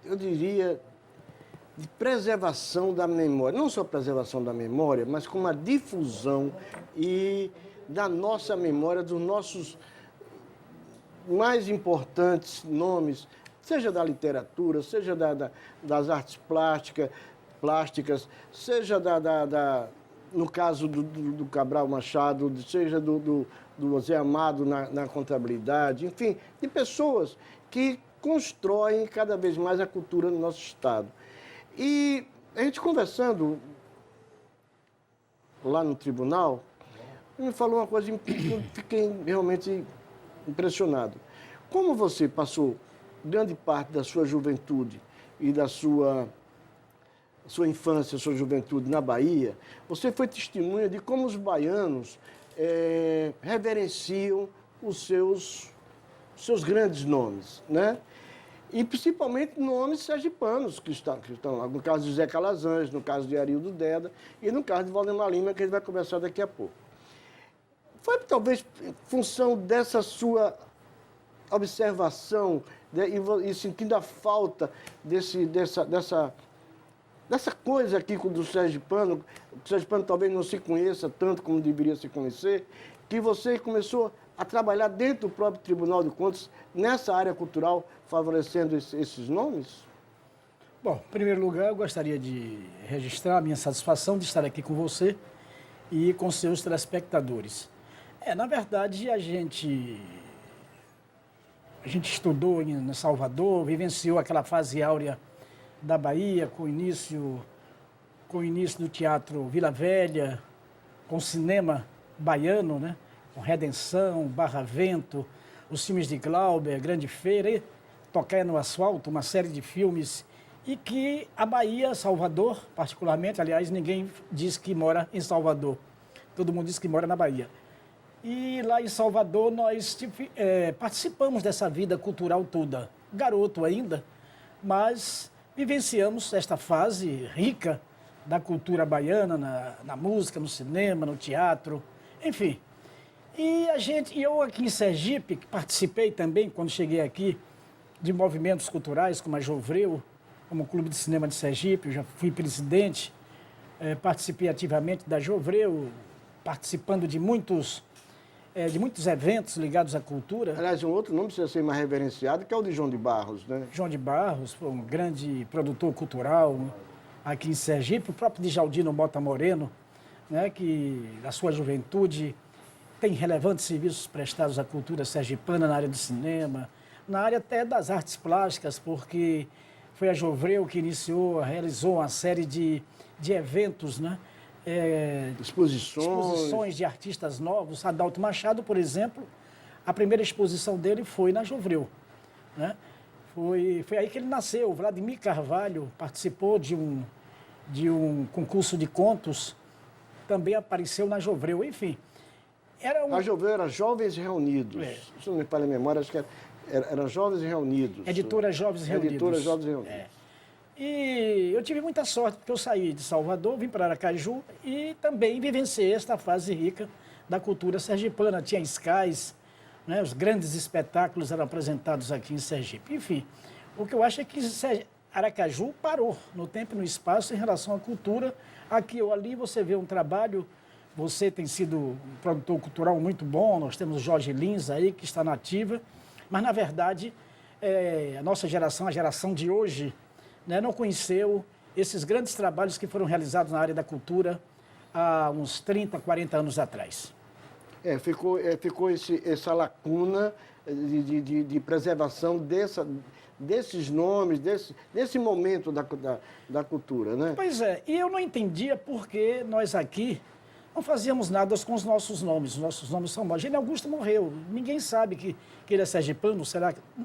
eu diria, de preservação da memória. Não só preservação da memória, mas com uma difusão da nossa memória, mais importantes nomes, seja da literatura, seja das artes plásticas, seja no caso do Cabral Machado, seja do Zé Amado na contabilidade, enfim, de pessoas que constroem cada vez mais a cultura no nosso Estado. E a gente conversando lá no tribunal, me falou uma coisa que eu fiquei realmente impressionado. Como você passou grande parte da sua juventude e da sua infância, sua juventude na Bahia, você foi testemunha de como os baianos reverenciam os seus grandes nomes, né? E principalmente nomes sergipanos que estão lá. No caso de Zé Calazans, no caso de Arildo Deda e no caso de Valdemar Lima, que a gente vai conversar daqui a pouco. Foi talvez em função dessa sua observação e sentindo a falta dessa coisa aqui do sergipano, o sergipano talvez não se conheça tanto como deveria se conhecer, que você começou a trabalhar dentro do próprio Tribunal de Contas, nessa área cultural, favorecendo esses nomes? Bom, em primeiro lugar, eu gostaria de registrar a minha satisfação de estar aqui com você e com seus telespectadores. Na verdade, a gente estudou em Salvador, vivenciou aquela fase áurea da Bahia, com o início do Teatro Vila Velha, com o cinema baiano, né? Com Redenção, Barra Vento, os filmes de Glauber, Grande Feira, Tocaia no Asfalto, uma série de filmes, e que a Bahia, Salvador, particularmente, aliás, ninguém diz que mora em Salvador, todo mundo diz que mora na Bahia. E lá em Salvador nós participamos dessa vida cultural toda, garoto ainda, mas vivenciamos esta fase rica da cultura baiana, na música, no cinema, no teatro, enfim. E eu aqui em Sergipe, que participei também, quando cheguei aqui, de movimentos culturais, como a Jovreu, como o Clube de Cinema de Sergipe, eu já fui presidente, participei ativamente da Jovreu, participando de muitos eventos ligados à cultura. Aliás, um outro nome precisa ser mais reverenciado, que é o de João de Barros, né? João de Barros foi um grande produtor cultural aqui em Sergipe, o próprio Djaldino Mota Moreno, né, que na sua juventude tem relevantes serviços prestados à cultura sergipana na área do cinema, na área até das artes plásticas, porque foi a Jovreu que realizou uma série de eventos, né? Exposições de artistas novos. Adalto Machado, por exemplo, a primeira exposição dele foi na Jovreu, né? Foi aí que ele nasceu. Vladimir Carvalho participou de um concurso de contos, também apareceu na Jovreu, enfim. A Jovreu era Jovens Reunidos. Se não me falha a memória, acho que era Jovens Reunidos. Editora Jovens Reunidos. Editora Jovens Reunidos. E eu tive muita sorte, porque eu saí de Salvador, vim para Aracaju e também vivenciei esta fase rica da cultura sergipana. Tinha escais, né, os grandes espetáculos eram apresentados aqui em Sergipe. Enfim, o que eu acho é que Aracaju parou no tempo e no espaço em relação à cultura. Aqui ou ali você vê um trabalho, você tem sido um produtor cultural muito bom, nós temos o Jorge Lins aí, que está na ativa, mas, na verdade, a nossa geração, a geração de hoje, né, não conheceu esses grandes trabalhos que foram realizados na área da cultura há uns 30, 40 anos atrás. Ficou essa lacuna de preservação desses nomes, desse momento da cultura, né? Pois é, e eu não entendia por que nós aqui não fazíamos nada com os nossos nomes. Os nossos nomes são mortos. Gênio Augusto morreu, ninguém sabe que ele é sergipano.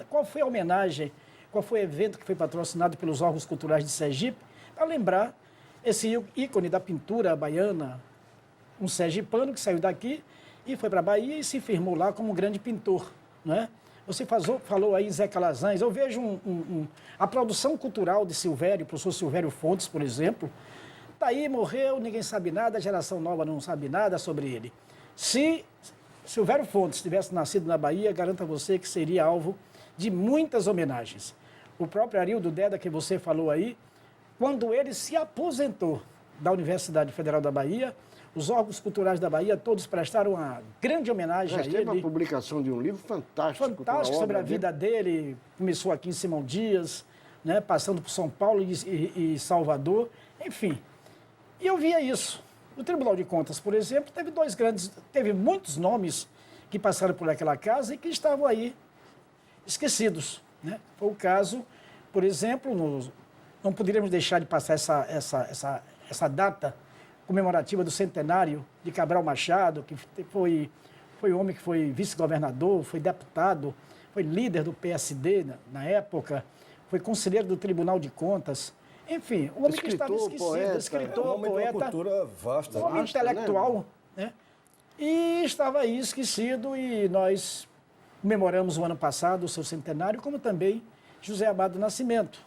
Qual foi a homenagem, qual foi o evento que foi patrocinado pelos órgãos culturais de Sergipe para lembrar esse ícone da pintura baiana, um sergipano que saiu daqui e foi para a Bahia e se firmou lá como um grande pintor, né? Você falou aí Zé Calazans. Eu vejo a produção cultural de Silvério, o professor Silvério Fontes, por exemplo, está aí, morreu, ninguém sabe nada, a geração nova não sabe nada sobre ele. Se Silvério Fontes tivesse nascido na Bahia, garanto a você que seria alvo de muitas homenagens. O próprio Arildo Deda, que você falou aí, quando ele se aposentou da Universidade Federal da Bahia, Os órgãos culturais da Bahia todos prestaram uma grande homenagem a Teve uma ele. publicação de um livro fantástico. Fantástico sobre a vida dele. Começou aqui em Simão Dias, né, passando por São Paulo e Salvador, enfim. E eu via isso. O Tribunal de Contas, por exemplo, teve muitos nomes que passaram por aquela casa e que estavam aí esquecidos, né? Foi o caso, por exemplo, não poderíamos deixar de passar essa data comemorativa do centenário de Cabral Machado, que foi homem que foi vice-governador, foi deputado, foi líder do PSD na época, foi conselheiro do Tribunal de Contas. Enfim, um homem que estava esquecido, escritor, poeta, uma cultura vasta, um homem intelectual, né? E estava aí esquecido e nós comemoramos o ano passado o seu centenário, como também José Amado Nascimento,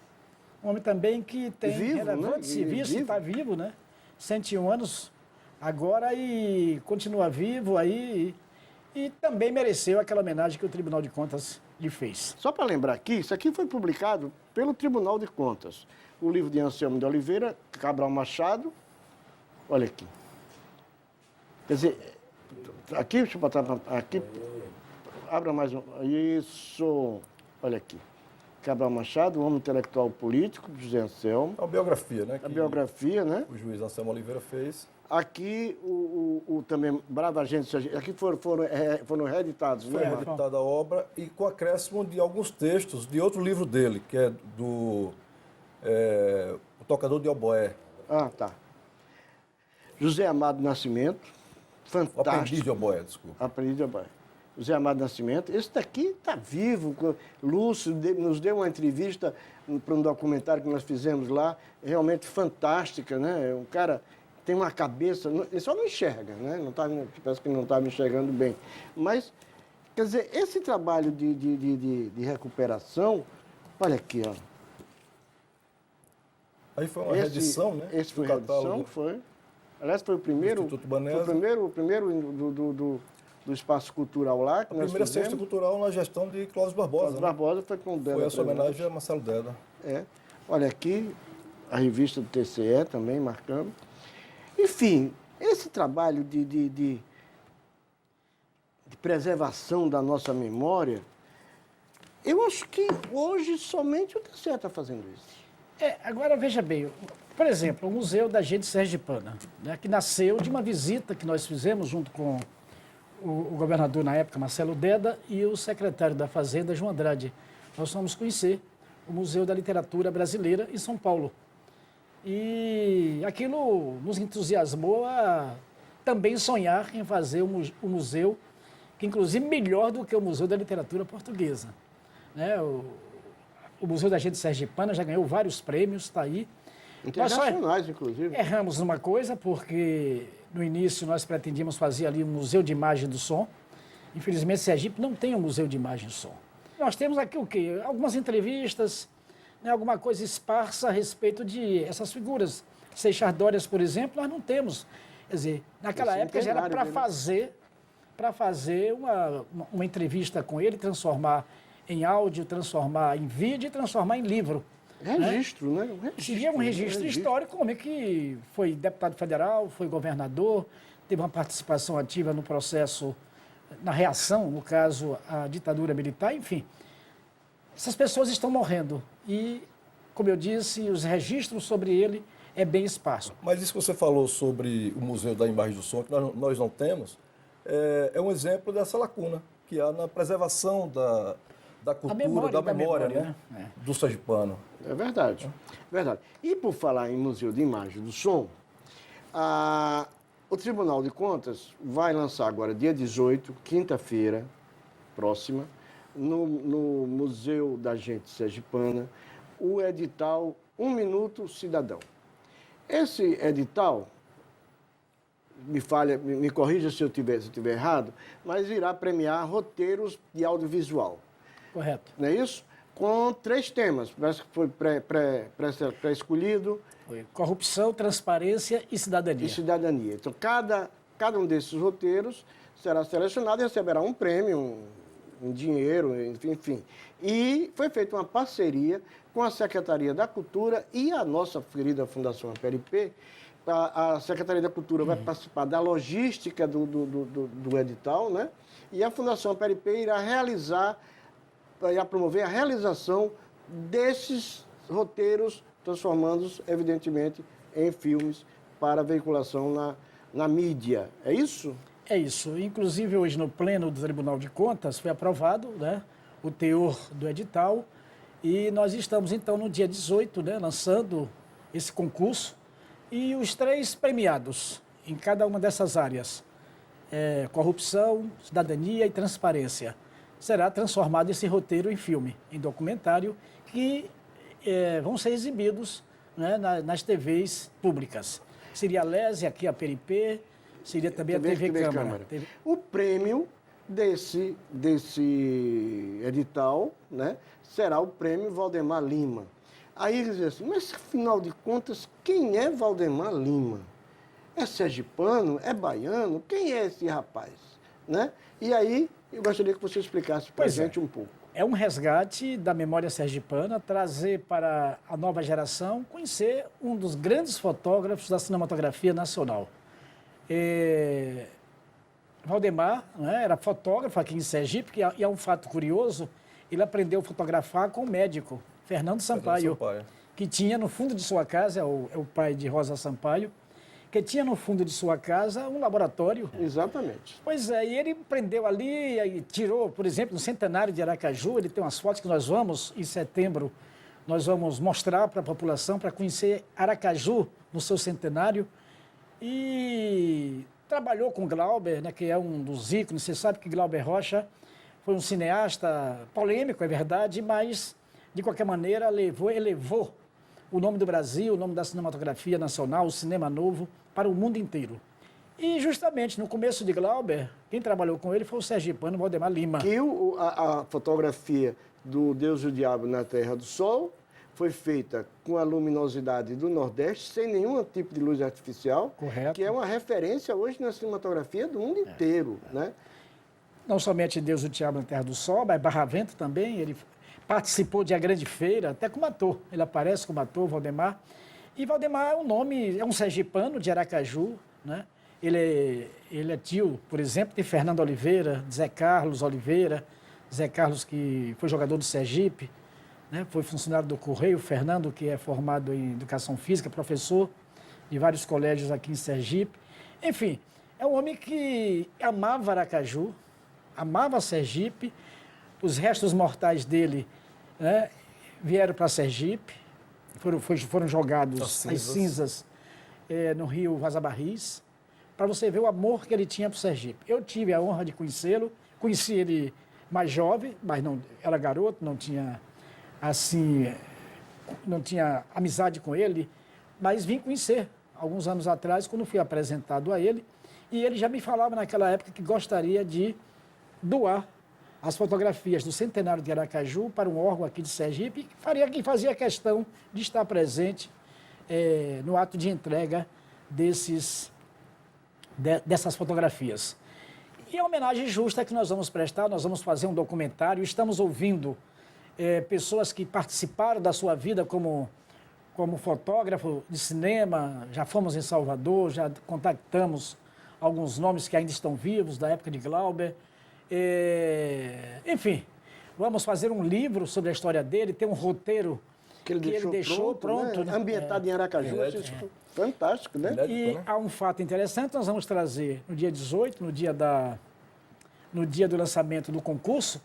um homem também que tem relevante serviço, está vivo, né? 101 anos agora e continua vivo aí e também mereceu aquela homenagem que o Tribunal de Contas lhe fez. Só para lembrar aqui, isso aqui foi publicado pelo Tribunal de Contas. O livro de Anselmo de Oliveira, Cabral Machado, olha aqui. Quer dizer, aqui, deixa eu botar aqui, abra mais um, isso, olha aqui. Cabral Machado, homem intelectual político, José Anselmo. É uma biografia, né? A biografia, né? O juiz Anselmo Oliveira fez. Aqui, o também Brava Gente, aqui foram reeditados, Foi né? reeditada a obra e com acréscimo de alguns textos de outro livro dele, que é do O Tocador de Oboé. Ah, tá. José Amado Nascimento, fantástico. O Aprendiz de Oboé, desculpa. Aprendiz de Oboé. José Amado Nascimento, esse daqui está vivo. Lúcio nos deu uma entrevista para um documentário que nós fizemos lá, realmente fantástica, né? Um cara tem uma cabeça, ele só não enxerga, né? Parece que não estava enxergando bem. Mas, quer dizer, esse trabalho de recuperação, olha aqui, ó. Aí foi uma reedição, né? Esse foi reedição, foi. Aliás, foi o primeiro. Instituto Banese. Foi o primeiro do espaço cultural lá. Que a primeira cesta cultural na gestão de Clóvis Barbosa. Clóvis Barbosa foi com o Deda. Foi essa homenagem a Marcelo Deda. É. Olha aqui, a revista do TCE também marcando. Enfim, esse trabalho de preservação da nossa memória, eu acho que hoje somente o TCE está fazendo isso. Agora veja bem, por exemplo, o Museu da Gente Sergipana, né, que nasceu de uma visita que nós fizemos junto com o governador na época, Marcelo Deda, e o secretário da Fazenda, João Andrade. Nós fomos conhecer o Museu da Literatura Brasileira em São Paulo. E aquilo nos entusiasmou a também sonhar em fazer um museu, que inclusive melhor do que o Museu da Literatura Portuguesa. Né? O Museu da Gente Sergipana já ganhou vários prêmios, está aí. Internacionais, inclusive. Erramos numa coisa, porque no início nós pretendíamos fazer ali um museu de imagem do som. Infelizmente, Sergipe não tem um museu de imagem do som. Nós temos aqui o quê? Algumas entrevistas, né, alguma coisa esparsa a respeito de essas figuras. Seixas Dórias, por exemplo, nós não temos. Quer dizer, naquela época já era para fazer uma entrevista com ele, transformar em áudio, transformar em vídeo e transformar em livro. Registro, né? Seria um registro histórico, homem que foi deputado federal, foi governador, teve uma participação ativa no processo, na reação, no caso, à ditadura militar, enfim. Essas pessoas estão morrendo e, como eu disse, os registros sobre ele é bem esparso. Mas isso que você falou sobre o Museu da Imagem do Som, que nós não temos, é um exemplo dessa lacuna que há na preservação da cultura, da memória, né? Do sergipano. É verdade, verdade. E por falar em Museu de Imagem do Som, o Tribunal de Contas vai lançar agora, dia 18, quinta-feira próxima, no Museu da Gente Sergipana, o edital 1 Minuto Cidadão. Esse edital, me corrija se eu estiver errado, mas irá premiar roteiros de audiovisual. Correto. Não é isso? Com 3 temas, parece que foi pré-escolhido. Foi corrupção, transparência e cidadania. E cidadania. Então, cada um desses roteiros será selecionado e receberá um prêmio, um dinheiro, enfim. E foi feita uma parceria com a Secretaria da Cultura e a nossa querida Fundação APRP a Secretaria da Cultura vai participar da logística do edital, né? E a Fundação Peripê irá promover a realização desses roteiros, transformando-os, evidentemente, em filmes para veiculação na mídia. É isso? É isso. Inclusive, hoje, no Pleno do Tribunal de Contas, foi aprovado, né, o teor do edital e nós estamos, então, no dia 18, né, lançando esse concurso e os 3 premiados em cada uma dessas áreas, corrupção, cidadania e transparência, será transformado esse roteiro em filme, em documentário, que vão ser exibidos, né, nas TVs públicas. Seria a Lese, aqui a Peripê, seria também a TV Câmara. O prêmio desse edital, né, será o prêmio Valdemar Lima. Aí eles dizem assim, mas afinal de contas, quem é Valdemar Lima? É sergipano? É baiano? Quem é esse rapaz? Né? E aí, eu gostaria que você explicasse para a gente um pouco. É um resgate da memória sergipana, trazer para a nova geração conhecer um dos grandes fotógrafos da cinematografia nacional. Valdemar, né, era fotógrafo aqui em Sergipe, e é um fato curioso, ele aprendeu a fotografar com o médico Fernando Sampaio, que tinha no fundo de sua casa, é o pai de Rosa Sampaio, que tinha no fundo de sua casa um laboratório. Exatamente. Pois é, e ele prendeu ali e tirou, por exemplo, no centenário de Aracaju, ele tem umas fotos que nós vamos, em setembro, nós vamos mostrar para a população, para conhecer Aracaju no seu centenário. E trabalhou com Glauber, né, que é um dos ícones. Você sabe que Glauber Rocha foi um cineasta polêmico, é verdade, mas, de qualquer maneira, elevou o nome do Brasil, o nome da cinematografia nacional, o cinema novo, para o mundo inteiro. E, justamente, no começo de Glauber, quem trabalhou com ele foi o sergipano Valdemar Lima. Que a fotografia do Deus e o Diabo na Terra do Sol foi feita com a luminosidade do Nordeste, sem nenhum tipo de luz artificial. Correto. Que é uma referência hoje na cinematografia do mundo inteiro, né? Não somente Deus e o Diabo na Terra do Sol, mas Barravento também, ele participou de A Grande Feira, até como ator. Ele aparece como ator, Valdemar. E Valdemar é um sergipano de Aracaju, né? Ele é tio, por exemplo, de Fernando Oliveira, de Zé Carlos Oliveira, Zé Carlos que foi jogador do Sergipe, né? Foi funcionário do Correio, Fernando, que é formado em Educação Física, professor de vários colégios aqui em Sergipe. Enfim, é um homem que amava Aracaju, amava Sergipe. Os restos mortais dele, né, vieram para Sergipe, foram jogados as cinzas no rio Vaza-Barris, para você ver o amor que ele tinha para o Sergipe. Eu tive a honra de conhecê-lo, conheci ele mais jovem, mas não era garoto, não tinha amizade com ele, mas vim conhecer alguns anos atrás, quando fui apresentado a ele, e ele já me falava naquela época que gostaria de doar as fotografias do centenário de Aracaju para um órgão aqui de Sergipe, que fazia questão de estar presente no ato de entrega dessas fotografias. E a homenagem justa que nós vamos prestar, nós vamos fazer um documentário, estamos ouvindo pessoas que participaram da sua vida como fotógrafo de cinema, já fomos em Salvador, já contactamos alguns nomes que ainda estão vivos, da época de Glauber. Enfim, vamos fazer um livro sobre a história dele, tem um roteiro que ele deixou pronto, né? Ambientado em Aracaju, fantástico, né? E há um fato interessante, nós vamos trazer no dia 18, no dia do lançamento do concurso,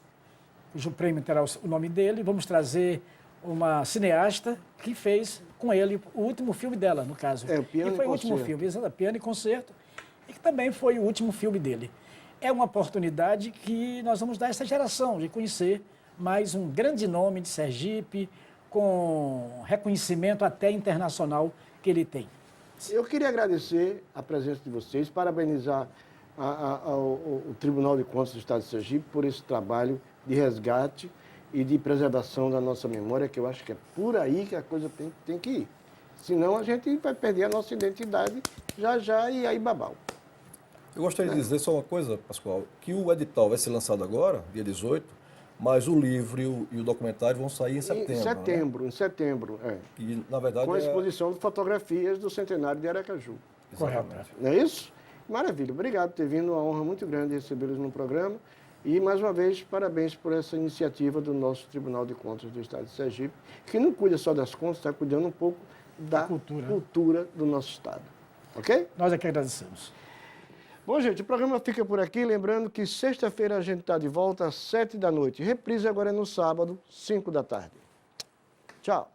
cujo prêmio terá o nome dele, vamos trazer uma cineasta que fez com ele o último filme dela, no caso. Piano e foi e o último filme, Piano e Concerto, e que também foi o último filme dele. É uma oportunidade que nós vamos dar a essa geração de conhecer mais um grande nome de Sergipe, com reconhecimento até internacional que ele tem. Eu queria agradecer a presença de vocês, parabenizar o Tribunal de Contas do Estado de Sergipe por esse trabalho de resgate e de preservação da nossa memória, que eu acho que é por aí que a coisa tem que ir. Senão a gente vai perder a nossa identidade já e aí babau. Eu gostaria de dizer só uma coisa, Pascoal, que o edital vai ser lançado agora, dia 18, mas o livro e o documentário vão sair em setembro. Em setembro, é. E, na verdade, com a exposição de fotografias do centenário de Aracaju. Exatamente. Não é isso? Maravilha. Obrigado por ter vindo. Uma honra muito grande recebê-los no programa. E, mais uma vez, parabéns por essa iniciativa do nosso Tribunal de Contas do Estado de Sergipe, que não cuida só das contas, está cuidando um pouco da cultura do nosso Estado. Ok? Nós é que agradecemos. Bom, gente, o programa fica por aqui. Lembrando que sexta-feira a gente está de volta às 7 da noite. Reprise agora é no sábado, 5 da tarde. Tchau.